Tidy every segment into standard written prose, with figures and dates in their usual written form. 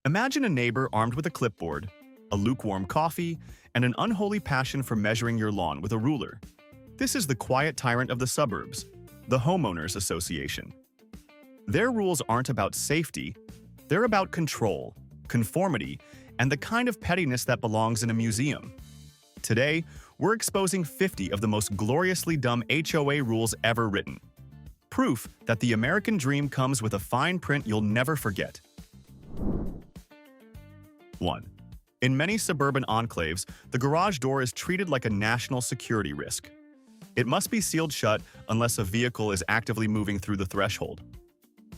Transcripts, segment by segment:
Imagine a neighbor armed with a clipboard, a lukewarm coffee, and an unholy passion for measuring your lawn with a ruler. This is the quiet tyrant of the suburbs, the Homeowners Association. Their rules aren't about safety, they're about control, conformity, and the kind of pettiness that belongs in a museum. Today, we're exposing 50 of the most gloriously dumb HOA rules ever written. Proof that the American dream comes with a fine print you'll never forget. 1. In many suburban enclaves, the garage door is treated like a national security risk. It must be sealed shut unless a vehicle is actively moving through the threshold.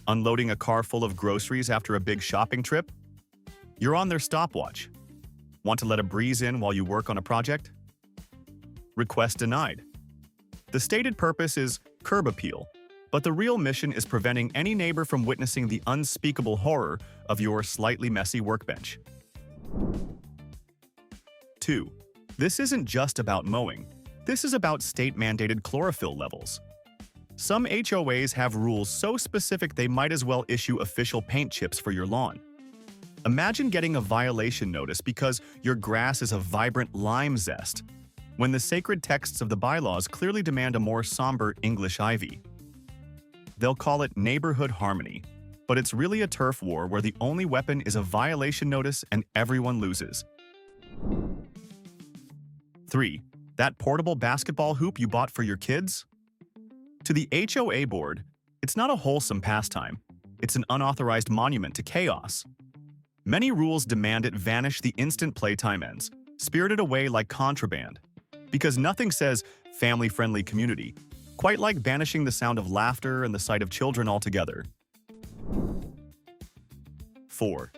Unloading a car full of groceries after a big shopping trip? You're on their stopwatch. Want to let a breeze in while you work on a project? Request denied. The stated purpose is curb appeal, but the real mission is preventing any neighbor from witnessing the unspeakable horror of your slightly messy workbench. 2. This isn't just about mowing. This is about state-mandated chlorophyll levels. Some HOAs have rules so specific they might as well issue official paint chips for your lawn. Imagine getting a violation notice because your grass is a vibrant lime zest, when the sacred texts of the bylaws clearly demand a more somber English ivy. They'll call it neighborhood harmony, but it's really a turf war where the only weapon is a violation notice and everyone loses. 3. That portable basketball hoop you bought for your kids? To the HOA board, it's not a wholesome pastime. It's an unauthorized monument to chaos. Many rules demand it vanish the instant playtime ends, spirited away like contraband. Because nothing says family-friendly community, quite like banishing the sound of laughter and the sight of children altogether. 4.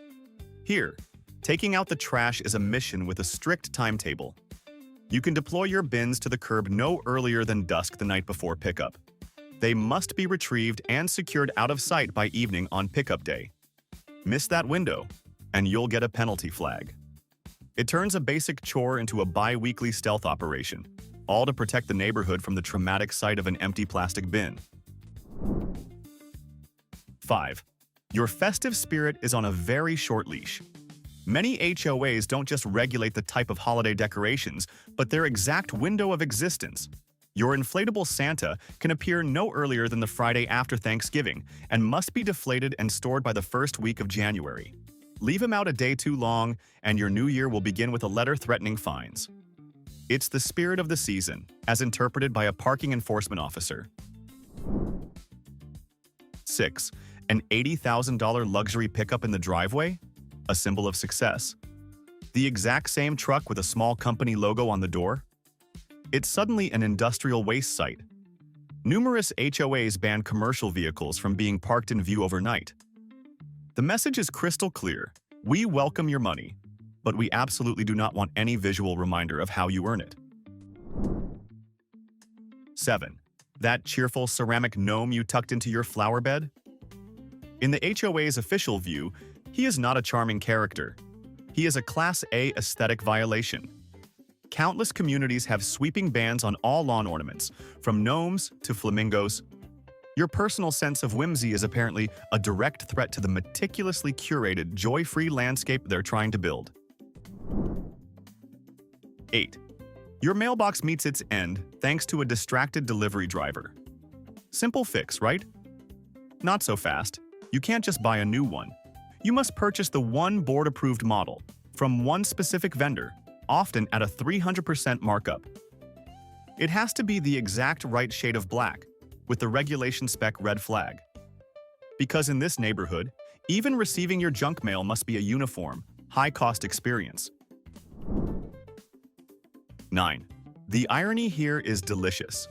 Here, taking out the trash is a mission with a strict timetable. You can deploy your bins to the curb no earlier than dusk the night before pickup. They must be retrieved and secured out of sight by evening on pickup day. Miss that window, and you'll get a penalty flag. It turns a basic chore into a bi-weekly stealth operation, all to protect the neighborhood from the traumatic sight of an empty plastic bin. 5. Your festive spirit is on a very short leash. Many HOAs don't just regulate the type of holiday decorations, but their exact window of existence. Your inflatable Santa can appear no earlier than the Friday after Thanksgiving and must be deflated and stored by the first week of January. Leave him out a day too long, and your new year will begin with a letter threatening fines. It's the spirit of the season, as interpreted by a parking enforcement officer. 6. An $80,000 luxury pickup in the driveway? A symbol of success. The exact same truck with a small company logo on the door? It's suddenly an industrial waste site. Numerous HOAs ban commercial vehicles from being parked in view overnight. The message is crystal clear. We welcome your money, but we absolutely do not want any visual reminder of how you earn it. 7. That cheerful ceramic gnome you tucked into your flower bed? In the HOA's official view, he is not a charming character. He is a Class A aesthetic violation. Countless communities have sweeping bans on all lawn ornaments, from gnomes to flamingos. Your personal sense of whimsy is apparently a direct threat to the meticulously curated, joy-free landscape they're trying to build. 8. Your mailbox meets its end thanks to a distracted delivery driver. Simple fix, right? Not so fast. You can't just buy a new one. You must purchase the one board-approved model from one specific vendor, often at a 300% markup. It has to be the exact right shade of black, with the regulation spec red flag. Because in this neighborhood, even receiving your junk mail must be a uniform, high-cost experience. 9. The irony here is delicious.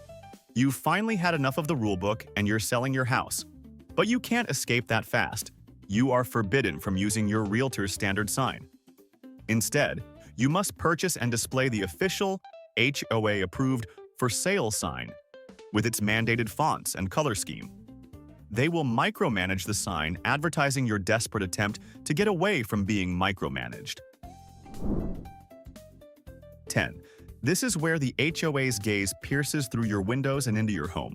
You've finally had enough of the rulebook and you're selling your house. But you can't escape that fast. You are forbidden from using your realtor's standard sign. Instead, you must purchase and display the official, HOA-approved for sale sign, with its mandated fonts and color scheme. They will micromanage the sign, advertising your desperate attempt to get away from being micromanaged. 10. This is where the HOA's gaze pierces through your windows and into your home.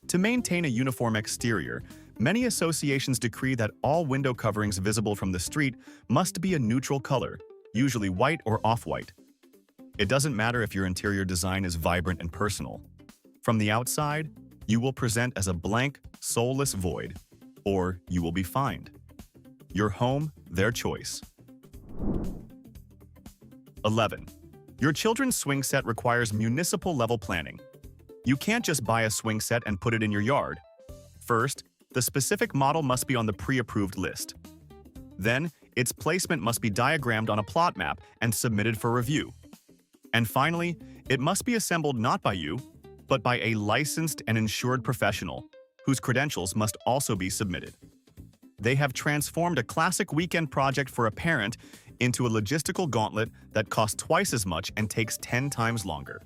To maintain a uniform exterior, Many associations decree that all window coverings visible from the street must be a neutral color, usually white or off-white. It doesn't matter if your interior design is vibrant and personal. From the outside, you will present as a blank, soulless void, or you will be fined. Your home, their choice. 11. Your children's swing set requires municipal-level planning. You can't just buy a swing set and put it in your yard. First, the specific model must be on the pre-approved list. Then, its placement must be diagrammed on a plot map and submitted for review. And finally, it must be assembled not by you, but by a licensed and insured professional, whose credentials must also be submitted. They have transformed a classic weekend project for a parent into a logistical gauntlet that costs twice as much and takes 10 times longer.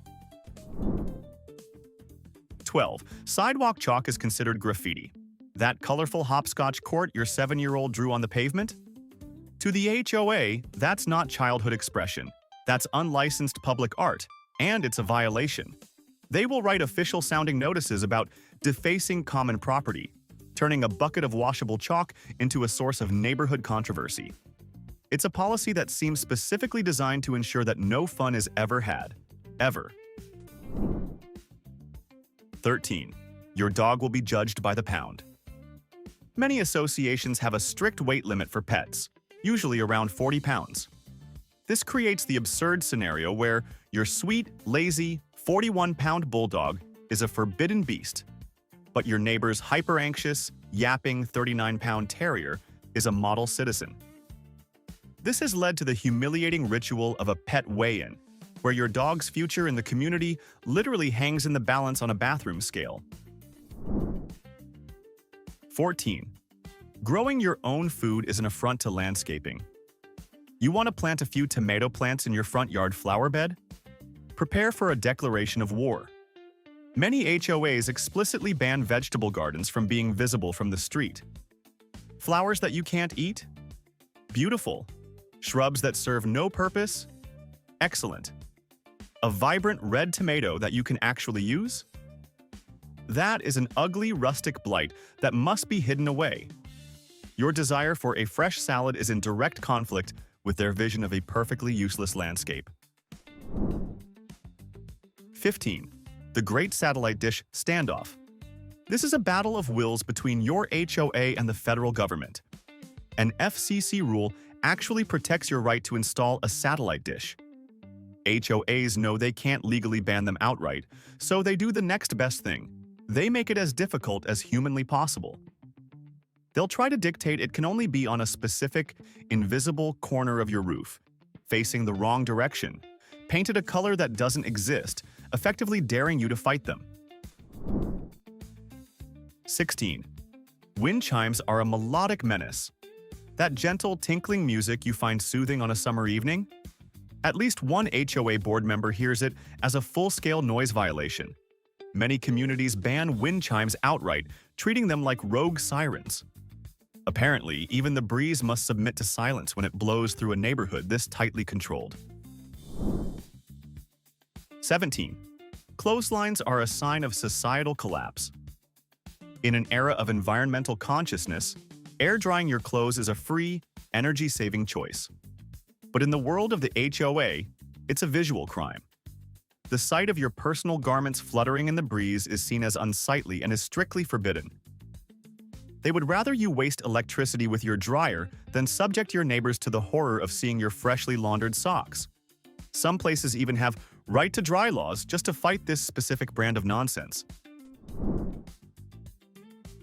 12. Sidewalk chalk is considered graffiti. That colorful hopscotch court your 7-year-old drew on the pavement? To the HOA, that's not childhood expression. That's unlicensed public art, and it's a violation. They will write official-sounding notices about defacing common property, turning a bucket of washable chalk into a source of neighborhood controversy. It's a policy that seems specifically designed to ensure that no fun is ever had. Ever. 13. Your dog will be judged by the pound. Many associations have a strict weight limit for pets, usually around 40 pounds. This creates the absurd scenario where your sweet, lazy, 41-pound bulldog is a forbidden beast, but your neighbor's hyper-anxious, yapping 39-pound terrier is a model citizen. This has led to the humiliating ritual of a pet weigh-in, where your dog's future in the community literally hangs in the balance on a bathroom scale. 14. Growing your own food is an affront to landscaping. You want to plant a few tomato plants in your front yard flower bed? Prepare for a declaration of war. Many HOAs explicitly ban vegetable gardens from being visible from the street. Flowers that you can't eat? Beautiful. Shrubs that serve no purpose? Excellent. A vibrant red tomato that you can actually use? That is an ugly rustic blight that must be hidden away. Your desire for a fresh salad is in direct conflict with their vision of a perfectly useless landscape. 15. The great satellite dish standoff. This is a battle of wills between your HOA and the federal government. An FCC rule actually protects your right to install a satellite dish. HOAs know they can't legally ban them outright, so they do the next best thing. They make it as difficult as humanly possible. They'll try to dictate it can only be on a specific, invisible corner of your roof, facing the wrong direction, painted a color that doesn't exist, effectively daring you to fight them. 16. Windchimes are a melodic menace. That gentle, tinkling music you find soothing on a summer evening? At least one HOA board member hears it as a full-scale noise violation. Many communities ban wind chimes outright, treating them like rogue sirens. Apparently, even the breeze must submit to silence when it blows through a neighborhood this tightly controlled. 17. Clotheslines are a sign of societal collapse. In an era of environmental consciousness, air drying your clothes is a free, energy-saving choice. But in the world of the HOA, it's a visual crime. The sight of your personal garments fluttering in the breeze is seen as unsightly and is strictly forbidden. They would rather you waste electricity with your dryer than subject your neighbors to the horror of seeing your freshly laundered socks. Some places even have right-to-dry laws just to fight this specific brand of nonsense.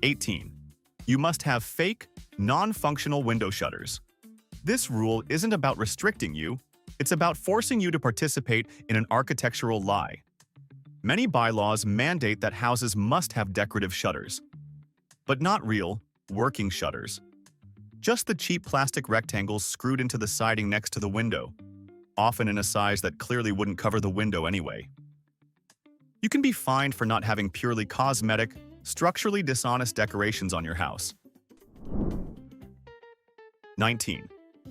18. You must have fake, non-functional window shutters. This rule isn't about restricting you, it's about forcing you to participate in an architectural lie. Many bylaws mandate that houses must have decorative shutters, but not real, working shutters. Just the cheap plastic rectangles screwed into the siding next to the window, often in a size that clearly wouldn't cover the window anyway. You can be fined for not having purely cosmetic, structurally dishonest decorations on your house. 19.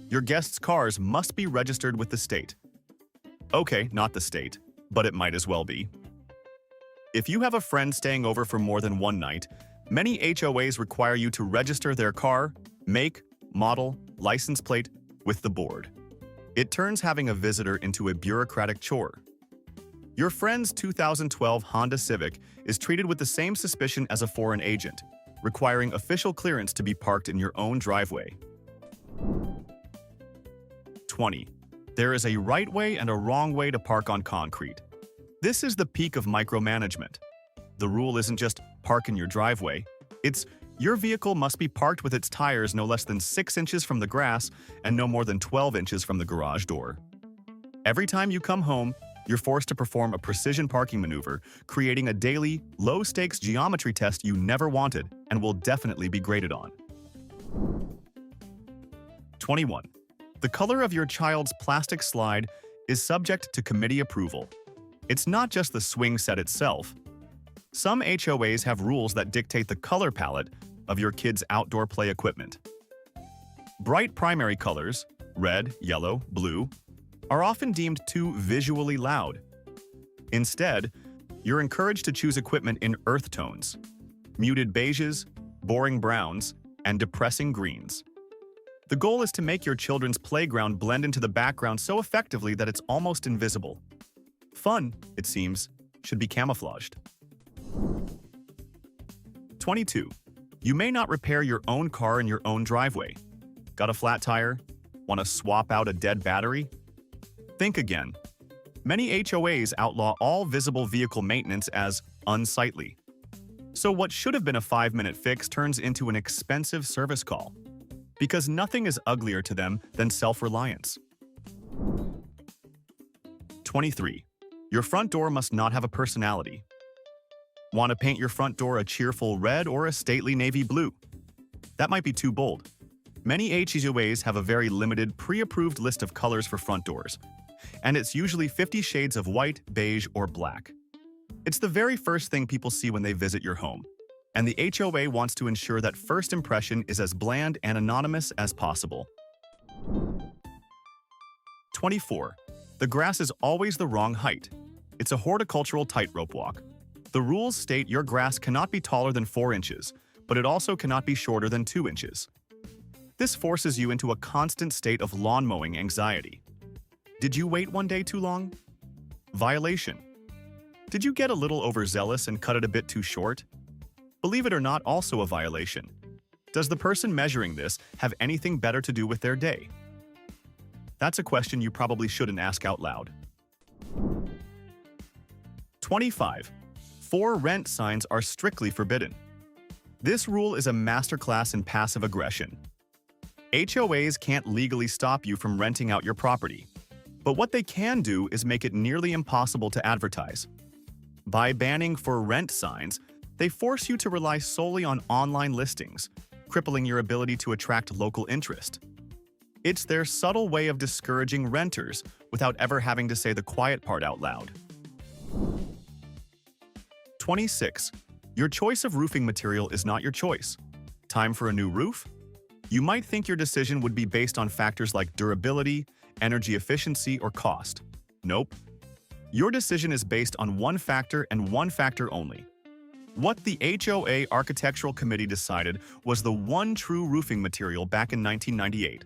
Your guests' cars must be registered with the state. Okay, not the state, but it might as well be. If you have a friend staying over for more than one night, Many HOAs require you to register their car, make, model, license plate with the board. It turns having a visitor into a bureaucratic chore. Your friend's 2012 Honda Civic is treated with the same suspicion as a foreign agent, requiring official clearance to be parked in your own driveway. 20. There is a right way and a wrong way to park on concrete. This is the peak of micromanagement. The rule isn't just park in your driveway. It's your vehicle must be parked with its tires no less than 6 inches from the grass and no more than 12 inches from the garage door. Every time you come home, you're forced to perform a precision parking maneuver, creating a daily, low-stakes geometry test you never wanted and will definitely be graded on. 21. The color of your child's plastic slide is subject to committee approval. It's not just the swing set itself. Some HOAs have rules that dictate the color palette of your kids' outdoor play equipment. Bright primary colors, red, yellow, blue, are often deemed too visually loud. Instead, you're encouraged to choose equipment in earth tones, muted beiges, boring browns, and depressing greens. The goal is to make your children's playground blend into the background so effectively that it's almost invisible. Fun, it seems, should be camouflaged. 22. You may not repair your own car in your own driveway. Got a flat tire? Want to swap out a dead battery? Think again. Many HOAs outlaw all visible vehicle maintenance as unsightly. So what should have been a 5-minute fix turns into an expensive service call. Because nothing is uglier to them than self-reliance. 23. Your front door must not have a personality. Want to paint your front door a cheerful red or a stately navy blue? That might be too bold. Many HOAs have a very limited, pre-approved list of colors for front doors, and it's usually 50 shades of white, beige, or black. It's the very first thing people see when they visit your home, and the HOA wants to ensure that first impression is as bland and anonymous as possible. 24. The grass is always the wrong height. It's a horticultural tightrope walk. The rules state your grass cannot be taller than 4 inches, but it also cannot be shorter than 2 inches. This forces you into a constant state of lawn mowing anxiety. Did you wait one day too long? Violation. Did you get a little overzealous and cut it a bit too short? Believe it or not, also a violation. Does the person measuring this have anything better to do with their day? That's a question you probably shouldn't ask out loud. 25. 4 rent signs are strictly forbidden. This rule is a masterclass in passive aggression. HOAs can't legally stop you from renting out your property, but what they can do is make it nearly impossible to advertise. By banning for rent signs, they force you to rely solely on online listings, crippling your ability to attract local interest. It's their subtle way of discouraging renters without ever having to say the quiet part out loud. 26. Your choice of roofing material is not your choice. Time for a new roof? You might think your decision would be based on factors like durability, energy efficiency, or cost. Nope. Your decision is based on one factor and one factor only. What the HOA Architectural Committee decided was the one true roofing material back in 1998.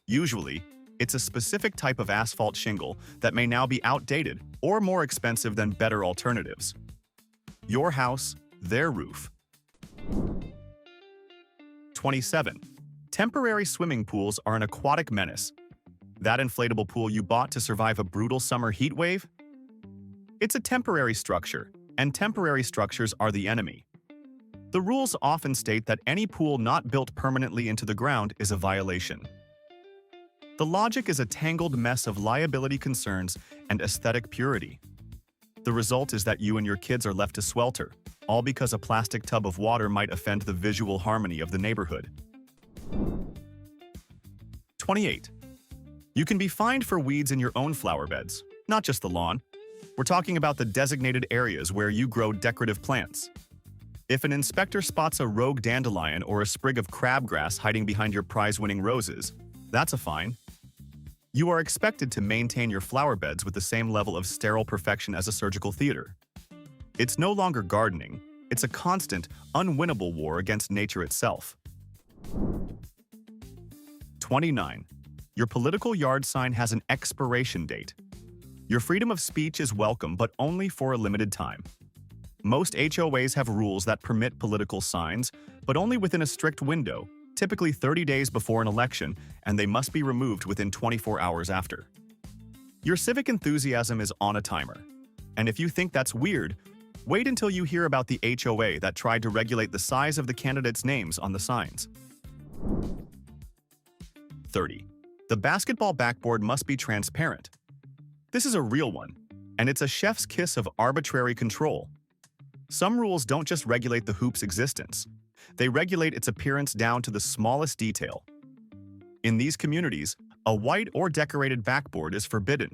Usually, it's a specific type of asphalt shingle that may now be outdated or more expensive than better alternatives. Your house, their roof. 27. Temporary swimming pools are an aquatic menace. That inflatable pool you bought to survive a brutal summer heat wave? It's a temporary structure, and temporary structures are the enemy. The rules often state that any pool not built permanently into the ground is a violation. The logic is a tangled mess of liability concerns and aesthetic purity. The result is that you and your kids are left to swelter, all because a plastic tub of water might offend the visual harmony of the neighborhood. 28. You can be fined for weeds in your own flower beds, not just the lawn. We're talking about the designated areas where you grow decorative plants. If an inspector spots a rogue dandelion or a sprig of crabgrass hiding behind your prize-winning roses, that's a fine. You are expected to maintain your flower beds with the same level of sterile perfection as a surgical theater. It's no longer gardening, It's a constant, unwinnable war against nature itself. 29. Your political yard sign has an expiration date. Your freedom of speech is welcome, but only for a limited time. Most HOAs have rules that permit political signs, but only within a strict window, typically 30 days before an election, and they must be removed within 24 hours after. Your civic enthusiasm is on a timer. And if you think that's weird, wait until you hear about the HOA that tried to regulate the size of the candidates' names on the signs. 30. The basketball backboard must be transparent. This is a real one, and it's a chef's kiss of arbitrary control. Some rules don't just regulate the hoop's existence. They regulate its appearance down to the smallest detail. In these communities, a white or decorated backboard is forbidden.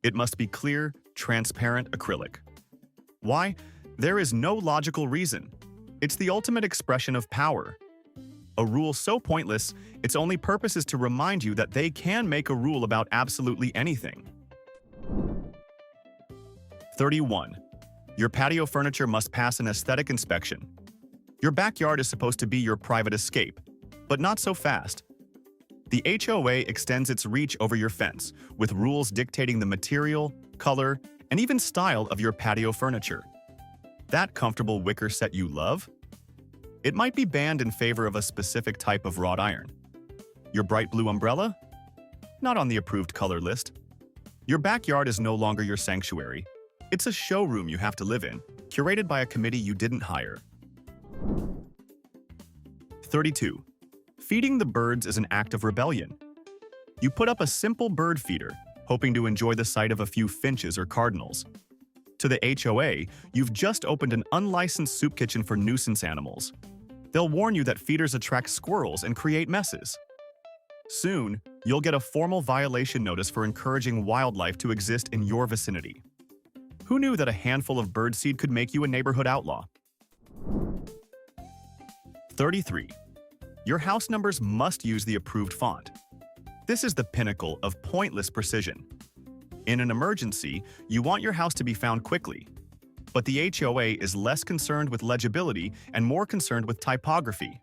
It must be clear, transparent acrylic. Why? There is no logical reason. It's the ultimate expression of power. A rule so pointless, its only purpose is to remind you that they can make a rule about absolutely anything. 31. Your patio furniture must pass an aesthetic inspection. Your backyard is supposed to be your private escape, but not so fast. The HOA extends its reach over your fence, with rules dictating the material, color, and even style of your patio furniture. That comfortable wicker set you love? It might be banned in favor of a specific type of wrought iron. Your bright blue umbrella? Not on the approved color list. Your backyard is no longer your sanctuary. It's a showroom you have to live in, curated by a committee you didn't hire. 32. Feeding the birds is an act of rebellion. You put up a simple bird feeder, hoping to enjoy the sight of a few finches or cardinals. To the HOA, you've just opened an unlicensed soup kitchen for nuisance animals. They'll warn you that feeders attract squirrels and create messes. Soon, you'll get a formal violation notice for encouraging wildlife to exist in your vicinity. Who knew that a handful of birdseed could make you a neighborhood outlaw? 33. Your house numbers must use the approved font. This is the pinnacle of pointless precision. In an emergency, you want your house to be found quickly. But the HOA is less concerned with legibility and more concerned with typography.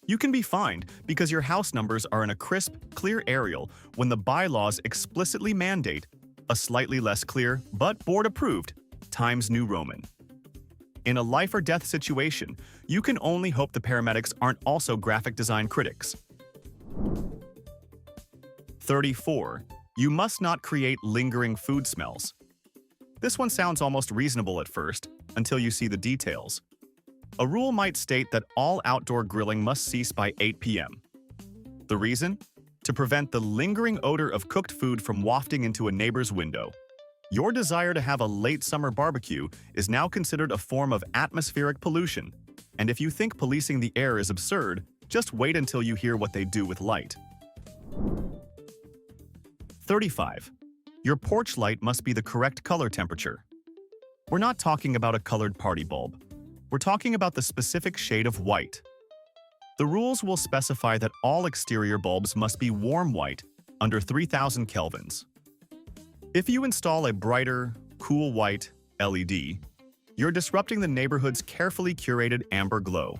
You can be fined because your house numbers are in a crisp, clear Arial when the bylaws explicitly mandate a slightly less clear, but board-approved, Times New Roman. In a life-or-death situation, you can only hope the paramedics aren't also graphic design critics. 34. You must not create lingering food smells. This one sounds almost reasonable at first, until you see the details. A rule might state that all outdoor grilling must cease by 8 p.m. The reason? To prevent the lingering odor of cooked food from wafting into a neighbor's window. Your desire to have a late summer barbecue is now considered a form of atmospheric pollution, and if you think policing the air is absurd, just wait until you hear what they do with light. 35. Your porch light must be the correct color temperature. We're not talking about a colored party bulb. We're talking about the specific shade of white. The rules will specify that all exterior bulbs must be warm white, under 3000 kelvins. If you install a brighter, cool white LED, you're disrupting the neighborhood's carefully curated amber glow.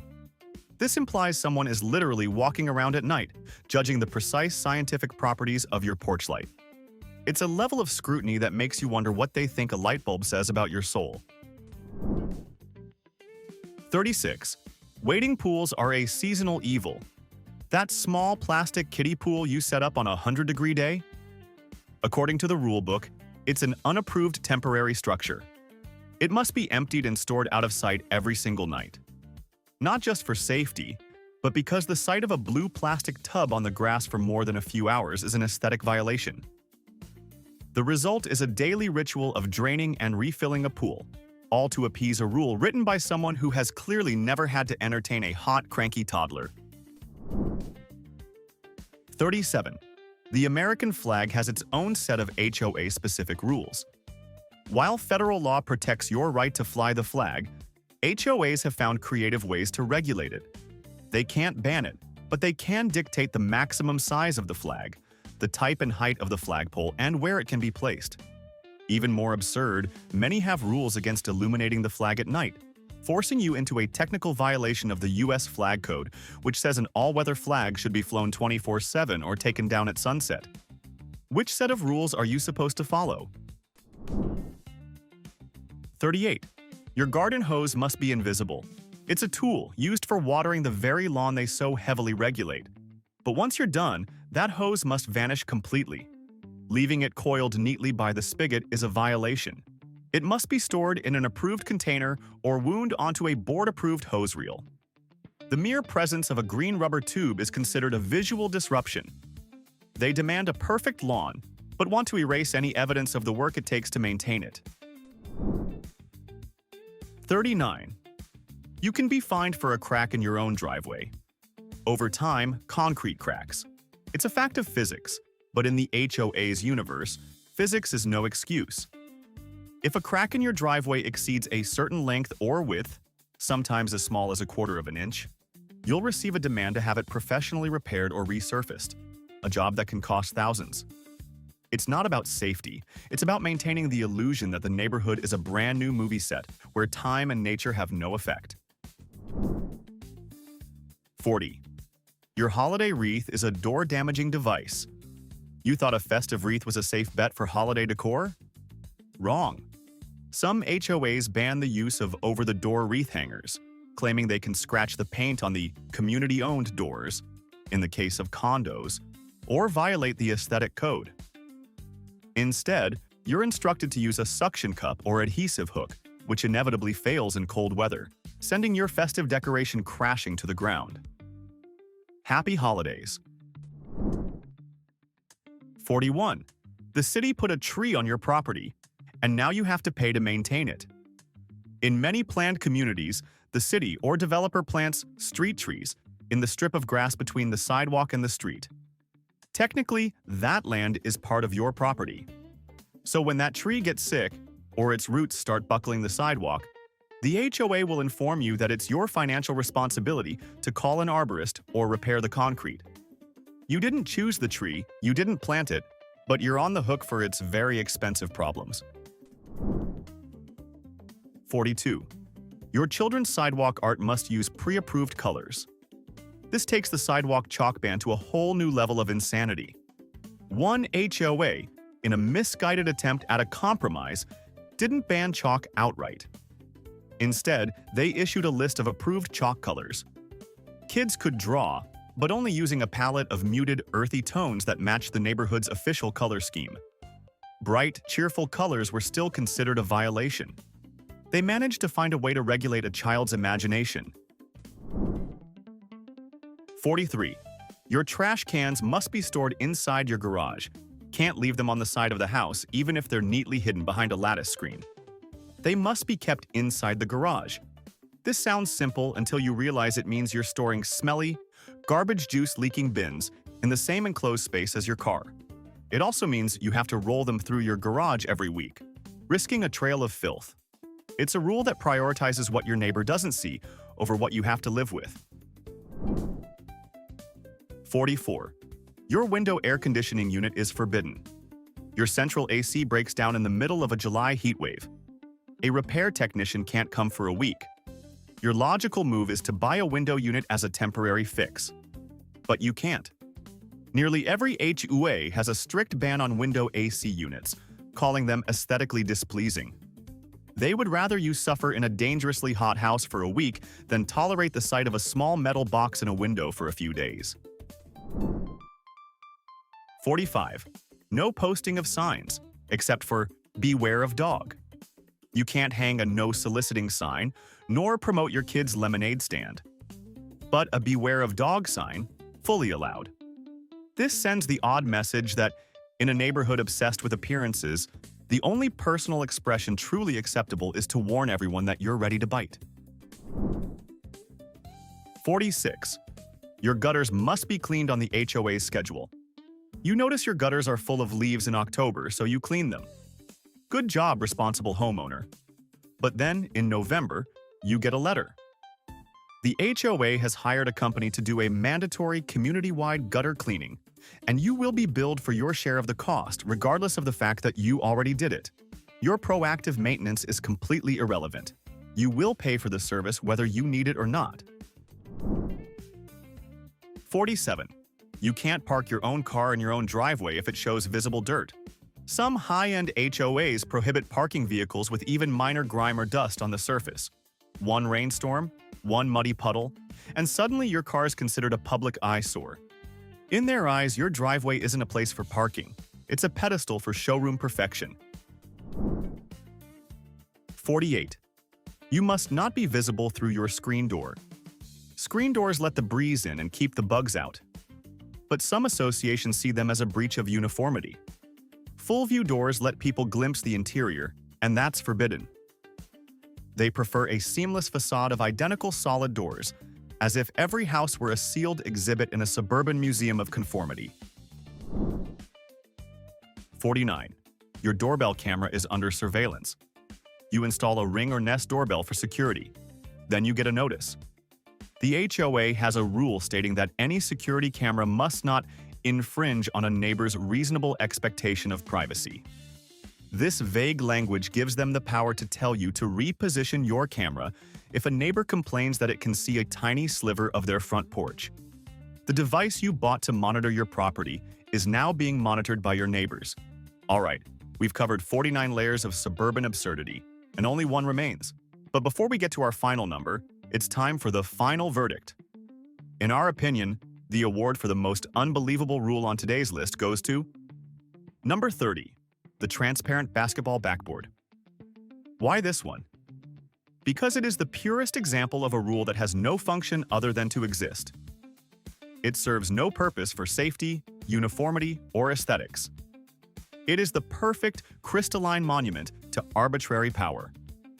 This implies someone is literally walking around at night, judging the precise scientific properties of your porch light. It's a level of scrutiny that makes you wonder what they think a light bulb says about your soul. 36. Wading pools are a seasonal evil. That small plastic kiddie pool you set up on a 100-degree day? According to the rulebook, it's an unapproved temporary structure. It must be emptied and stored out of sight every single night. Not just for safety, but because the sight of a blue plastic tub on the grass for more than a few hours is an aesthetic violation. The result is a daily ritual of draining and refilling a pool, all to appease a rule written by someone who has clearly never had to entertain a hot, cranky toddler. 37. The American flag has its own set of HOA-specific rules. While federal law protects your right to fly the flag, HOAs have found creative ways to regulate it. They can't ban it, but they can dictate the maximum size of the flag, the type and height of the flagpole, and where it can be placed. Even more absurd, many have rules against illuminating the flag at night. forcing you into a technical violation of the U.S. Flag Code, which says an all-weather flag should be flown 24/7 or taken down at sunset. Which set of rules are you supposed to follow? 38. Your garden hose must be invisible. It's a tool used for watering the very lawn they so heavily regulate. But once you're done, that hose must vanish completely. Leaving it coiled neatly by the spigot is a violation. It must be stored in an approved container or wound onto a board-approved hose reel. The mere presence of a green rubber tube is considered a visual disruption. They demand a perfect lawn, but want to erase any evidence of the work it takes to maintain it. 39. You can be fined for a crack in your own driveway. Over time, concrete cracks. It's a fact of physics, but in the HOA's universe, physics is no excuse. If a crack in your driveway exceeds a certain length or width, sometimes as small as a quarter of an inch, you'll receive a demand to have it professionally repaired or resurfaced, a job that can cost thousands. It's not about safety, it's about maintaining the illusion that the neighborhood is a brand new movie set where time and nature have no effect. 40. Your holiday wreath is a door-damaging device. You thought a festive wreath was a safe bet for holiday decor? Wrong. Some HOAs ban the use of over-the-door wreath hangers, claiming they can scratch the paint on the community-owned doors, in the case of condos, or violate the aesthetic code. Instead, you're instructed to use a suction cup or adhesive hook, which inevitably fails in cold weather, sending your festive decoration crashing to the ground. Happy holidays. 41. The city put a tree on your property, and now you have to pay to maintain it. In many planned communities, the city or developer plants street trees in the strip of grass between the sidewalk and the street. Technically, that land is part of your property. So when that tree gets sick, or its roots start buckling the sidewalk, the HOA will inform you that it's your financial responsibility to call an arborist or repair the concrete. You didn't choose the tree, you didn't plant it, but you're on the hook for its very expensive problems. 42. Your children's sidewalk art must use pre-approved colors. This takes the Sidewalk Chalk ban to a whole new level of insanity. One HOA, in a misguided attempt at a compromise, didn't ban chalk outright. Instead, they issued a list of approved chalk colors. Kids could draw, but only using a palette of muted, earthy tones that matched the neighborhood's official color scheme. Bright, cheerful colors were still considered a violation. They managed to find a way to regulate a child's imagination. 43. Your trash cans must be stored inside your garage. Can't leave them on the side of the house, even if they're neatly hidden behind a lattice screen. They must be kept inside the garage. This sounds simple until you realize it means you're storing smelly, garbage juice-leaking bins in the same enclosed space as your car. It also means you have to roll them through your garage every week, risking a trail of filth. It's a rule that prioritizes what your neighbor doesn't see over what you have to live with. 44. Your window air conditioning unit is forbidden. Your central AC breaks down in the middle of a July heat wave. A repair technician can't come for a week. Your logical move is to buy a window unit as a temporary fix. But you can't. Nearly every HOA has a strict ban on window AC units, calling them aesthetically displeasing. They would rather you suffer in a dangerously hot house for a week than tolerate the sight of a small metal box in a window for a few days. 45. No posting of signs, except for "Beware of dog." You can't hang a no soliciting sign, nor promote your kid's lemonade stand. But a "Beware of dog" sign, fully allowed. This sends the odd message that, in a neighborhood obsessed with appearances, the only personal expression truly acceptable is to warn everyone that you're ready to bite. 46. Your gutters must be cleaned on the HOA's schedule. You notice your gutters are full of leaves in October, so you clean them. Good job, responsible homeowner. But then, in November, you get a letter. The HOA has hired a company to do a mandatory community-wide gutter cleaning, and you will be billed for your share of the cost, regardless of the fact that you already did it. Your proactive maintenance is completely irrelevant. You will pay for the service whether you need it or not. 47. You can't park your own car in your own driveway if it shows visible dirt. Some high-end HOAs prohibit parking vehicles with even minor grime or dust on the surface. One rainstorm, one muddy puddle, and suddenly your car is considered a public eyesore. In their eyes, your driveway isn't a place for parking. It's a pedestal for showroom perfection. 48. You must not be visible through your screen door. Screen doors let the breeze in and keep the bugs out. But some associations see them as a breach of uniformity. Full-view doors let people glimpse the interior, and that's forbidden. They prefer a seamless facade of identical solid doors, as if every house were a sealed exhibit in a suburban museum of conformity. 49. Your doorbell camera is under surveillance. You install a Ring or Nest doorbell for security. Then you get a notice. The HOA has a rule stating that any security camera must not infringe on a neighbor's reasonable expectation of privacy. This vague language gives them the power to tell you to reposition your camera if a neighbor complains that it can see a tiny sliver of their front porch. The device you bought to monitor your property is now being monitored by your neighbors. Alright, we've covered 49 layers of suburban absurdity, and only one remains. But before we get to our final number, it's time for the final verdict. In our opinion, the award for the most unbelievable rule on today's list goes to number 30, the transparent basketball backboard. Why this one? Because it is the purest example of a rule that has no function other than to exist. It serves no purpose for safety, uniformity, or aesthetics. It is the perfect, crystalline monument to arbitrary power.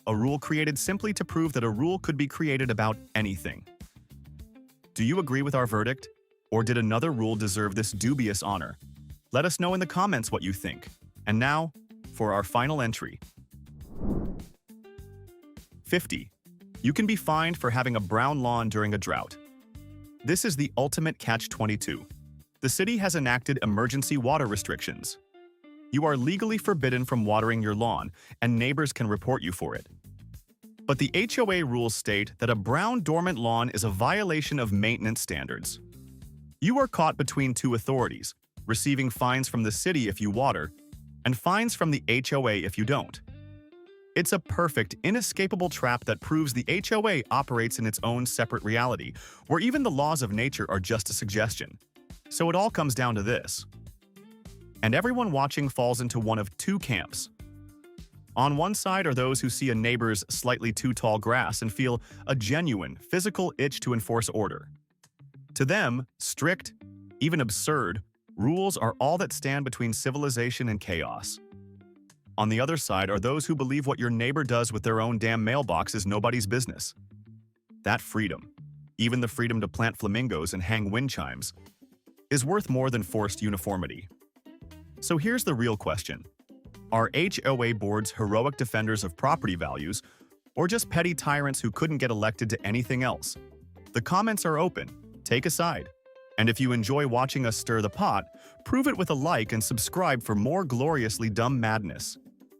A rule created simply to prove that a rule could be created about anything. Do you agree with our verdict? Or did another rule deserve this dubious honor? Let us know in the comments what you think. And now, for our final entry. 50. You can be fined for having a brown lawn during a drought. This is the ultimate catch-22. The city has enacted emergency water restrictions. You are legally forbidden from watering your lawn, and neighbors can report you for it. But the HOA rules state that a brown dormant lawn is a violation of maintenance standards. You are caught between two authorities, receiving fines from the city if you water, and fines from the HOA if you don't. It's a perfect, inescapable trap that proves the HOA operates in its own separate reality, where even the laws of nature are just a suggestion. So it all comes down to this. And everyone watching falls into one of two camps. On one side are those who see a neighbor's slightly too tall grass and feel a genuine, physical itch to enforce order. To them, strict, even absurd, rules are all that stand between civilization and chaos. On the other side are those who believe what your neighbor does with their own damn mailbox is nobody's business. That freedom, even the freedom to plant flamingos and hang Windchimes, is worth more than forced uniformity. So here's the real question. Are HOA boards heroic defenders of property values, or just petty tyrants who couldn't get elected to anything else? The comments are open. Take a side. And if you enjoy watching us stir the pot, prove it with a like and subscribe for more gloriously dumb madness.